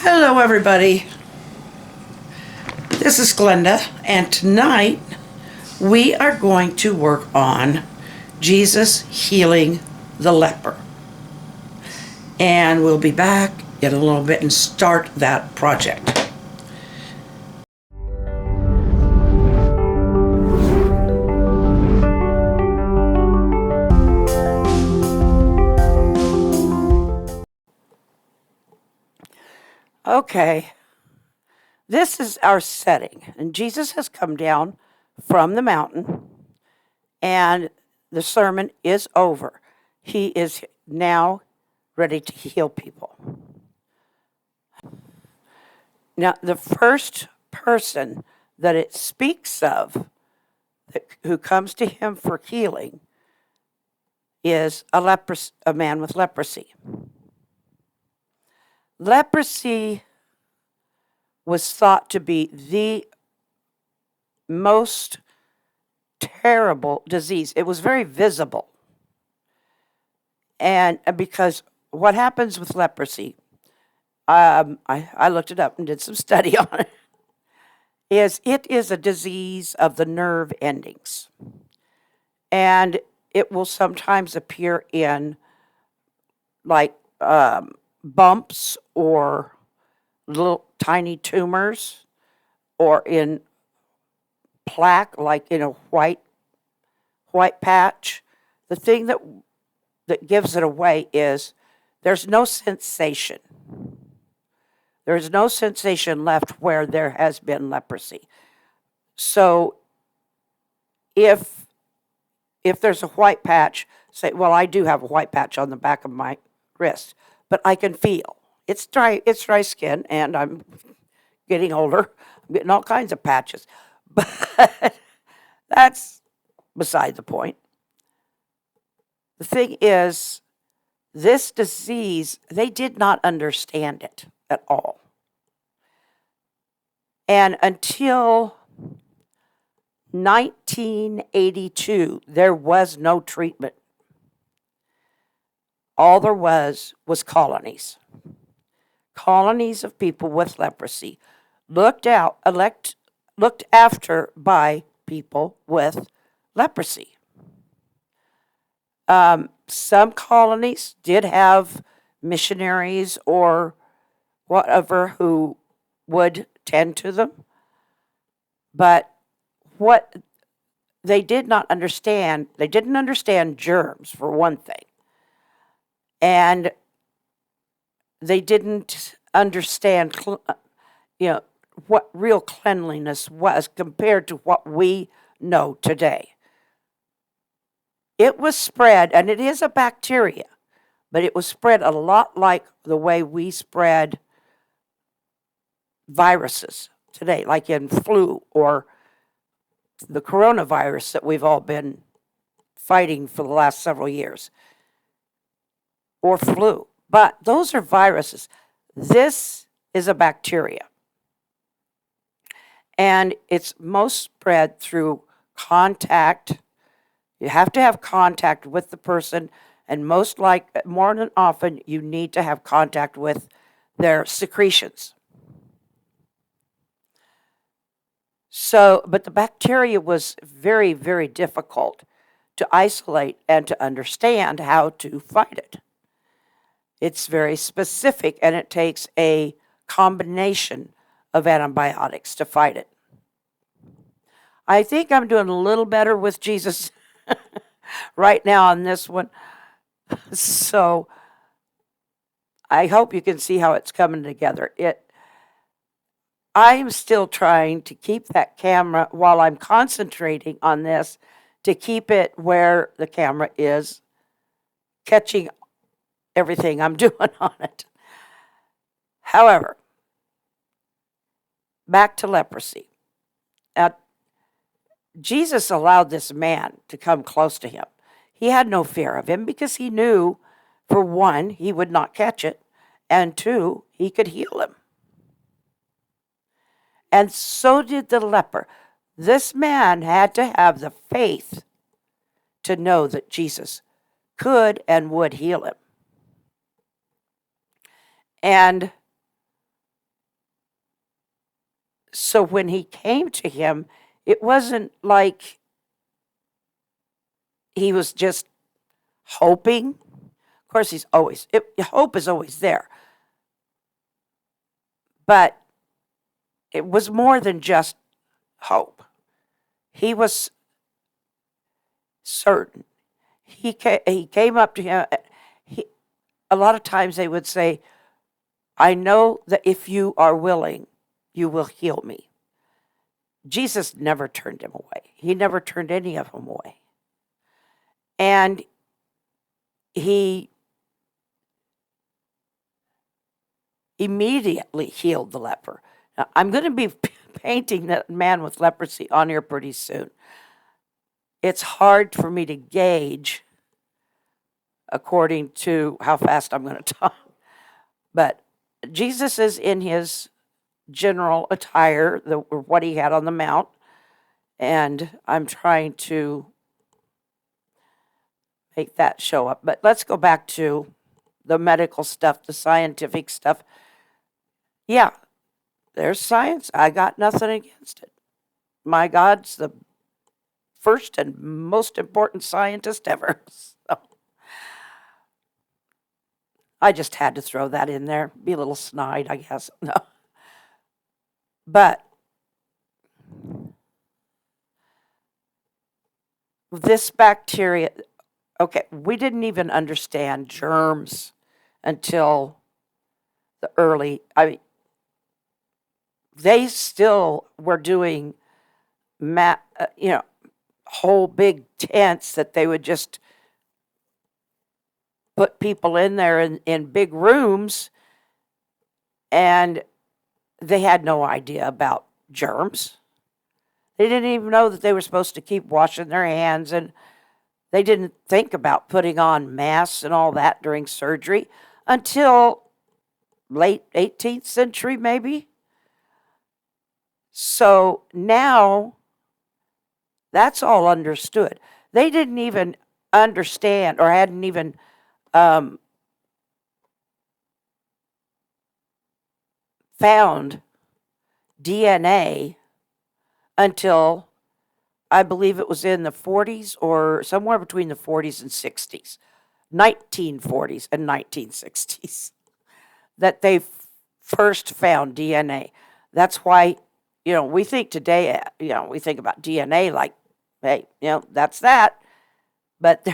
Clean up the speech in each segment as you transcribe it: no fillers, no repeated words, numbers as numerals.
Hello, everybody. This is Glenda, and tonight we are going to work on Jesus healing the leper. And we'll be back in a little bit and start that project. Okay, this is our setting, and Jesus has come down from the mountain, and the sermon is over. He is now ready to heal people. Now, the first person that it speaks of who comes to him for healing is a man with leprosy. Leprosy was thought to be the most terrible disease. It was very visible. And because what happens with leprosy, I looked it up and did some study on it, it is a disease of the nerve endings. And it will sometimes appear in like bumps or little tiny tumors, or in plaque, like in a white patch. The thing that gives it away is there's no sensation. There's no sensation left where there has been leprosy. So if there's a white patch, say, well, I do have a white patch on the back of my wrist, but I can feel. It's dry skin, and I'm getting older. I'm getting all kinds of patches. But that's beside the point. The thing is, this disease, they did not understand it at all. And until 1982, there was no treatment. All there was colonies. Colonies of people with leprosy, looked after by people with leprosy. Some colonies did have missionaries or whatever who would tend to them, but what they did not understand, they didn't understand germs, for one thing, and they didn't understand, what real cleanliness was compared to what we know today. It was spread, and it is a bacteria, but it was spread a lot like the way we spread viruses today, like in flu or the coronavirus that we've all been fighting for the last several years, or flu. But those are viruses. This is a bacteria. And it's most spread through contact. You have to have contact with the person, and more than often, you need to have contact with their secretions. So, but the bacteria was very, very difficult to isolate and to understand how to fight it. It's very specific, and it takes a combination of antibiotics to fight it. I think I'm doing a little better with Jesus right now on this one. So I hope you can see how it's coming together. I'm still trying to keep that camera, while I'm concentrating on this, to keep it where the camera is catching everything I'm doing on it. However, back to leprosy. Now, Jesus allowed this man to come close to him. He had no fear of him because he knew, for one, he would not catch it, and two, he could heal him. And so did the leper. This man had to have the faith to know that Jesus could and would heal him. And So when he came to him, it wasn't like he was just hoping. Of course, hope is always there. But it was more than just hope. He was certain. He came up to him. A lot of times they would say, I know that if you are willing, you will heal me. Jesus never turned him away. He never turned any of them away. And he immediately healed the leper. Now, I'm going to be painting that man with leprosy on here pretty soon. It's hard for me to gauge according to how fast I'm going to talk. But Jesus is in his general attire, what he had on the mount, and I'm trying to make that show up. But let's go back to the medical stuff, the scientific stuff. Yeah, there's science. I got nothing against it. My God's the first and most important scientist ever. So I just had to throw that in there. Be a little snide, I guess. No. But this bacteria, okay, we didn't even understand germs until the they still were doing, whole big tents that they would just put people in there in big rooms, and they had no idea about germs. They didn't even know that they were supposed to keep washing their hands, and they didn't think about putting on masks and all that during surgery until late 18th century, maybe. So now that's all understood. They didn't even understand or hadn't even found DNA until I believe it was in the 40s or somewhere between the 40s and 60s, 1940s and 1960s, that they first found DNA. That's why, we think today, we think about DNA like, hey, that's that. But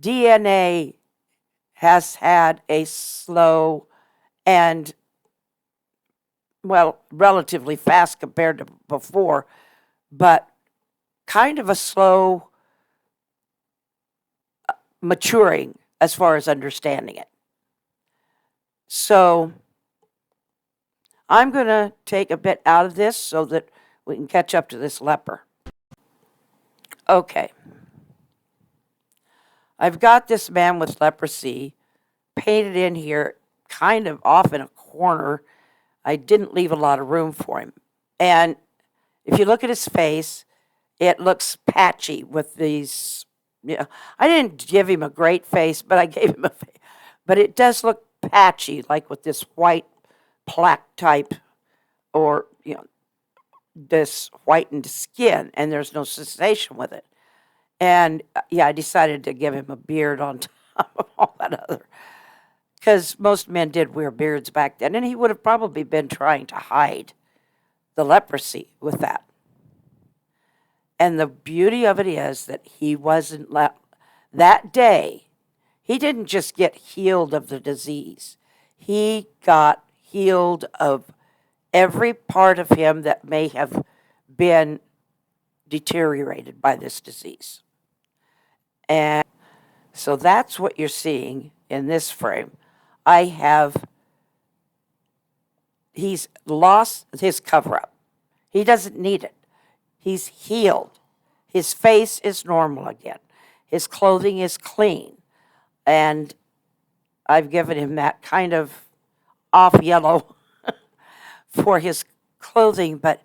DNA has had a slow and, relatively fast compared to before, but kind of a slow maturing as far as understanding it. So I'm going to take a bit out of this so that we can catch up to this leper. Okay. I've got this man with leprosy painted in here kind of off in a corner. I didn't leave a lot of room for him. And if you look at his face, it looks patchy with these, I didn't give him a great face, but I gave him a face. But it does look patchy, like with this white plaque type or, this whitened skin, and there's no sensation with it. And, I decided to give him a beard on top of all that other. Because most men did wear beards back then, and he would have probably been trying to hide the leprosy with that. And the beauty of it is that he wasn't that day, he didn't just get healed of the disease. He got healed of every part of him that may have been deteriorated by this disease. And so that's what you're seeing in this frame. He's lost his cover-up. He doesn't need it. He's healed. His face is normal again. His clothing is clean. And I've given him that kind of off yellow for his clothing. But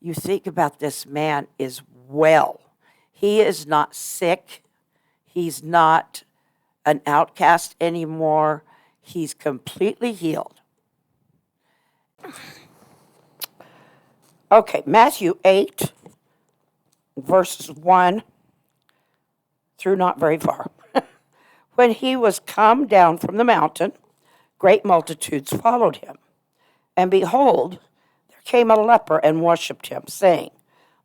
you think about this man is well. He is not sick. He's not an outcast anymore. He's completely healed. Okay, Matthew 8, verses 1 through not very far. When he was come down from the mountain, great multitudes followed him. And behold, there came a leper and worshipped him, saying,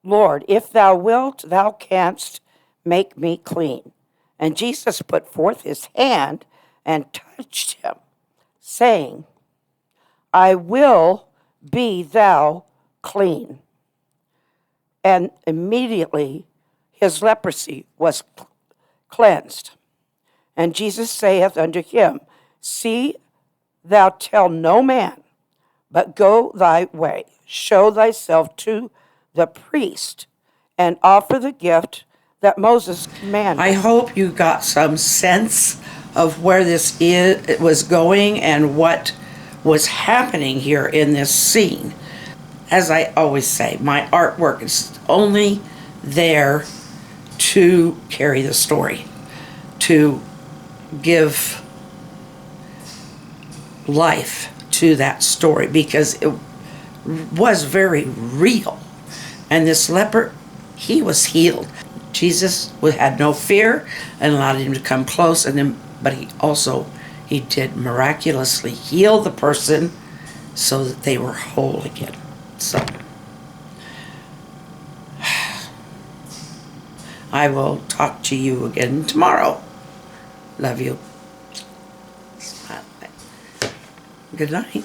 Lord, if thou wilt, thou canst make me clean. And Jesus put forth his hand and touched him, saying, I will be thou clean. And immediately his leprosy was cleansed. And Jesus saith unto him, See thou tell no man, but go thy way, show thyself to the priest, and offer the gift that Moses commanded. I hope you got some sense of where it was going and what was happening here in this scene. As I always say, my artwork is only there to carry the story, to give life to that story, because it was very real. And this leper, he was healed. Jesus had no fear and allowed him to come close, but he did miraculously heal the person so that they were whole again. So I will talk to you again tomorrow. Love you. Good night.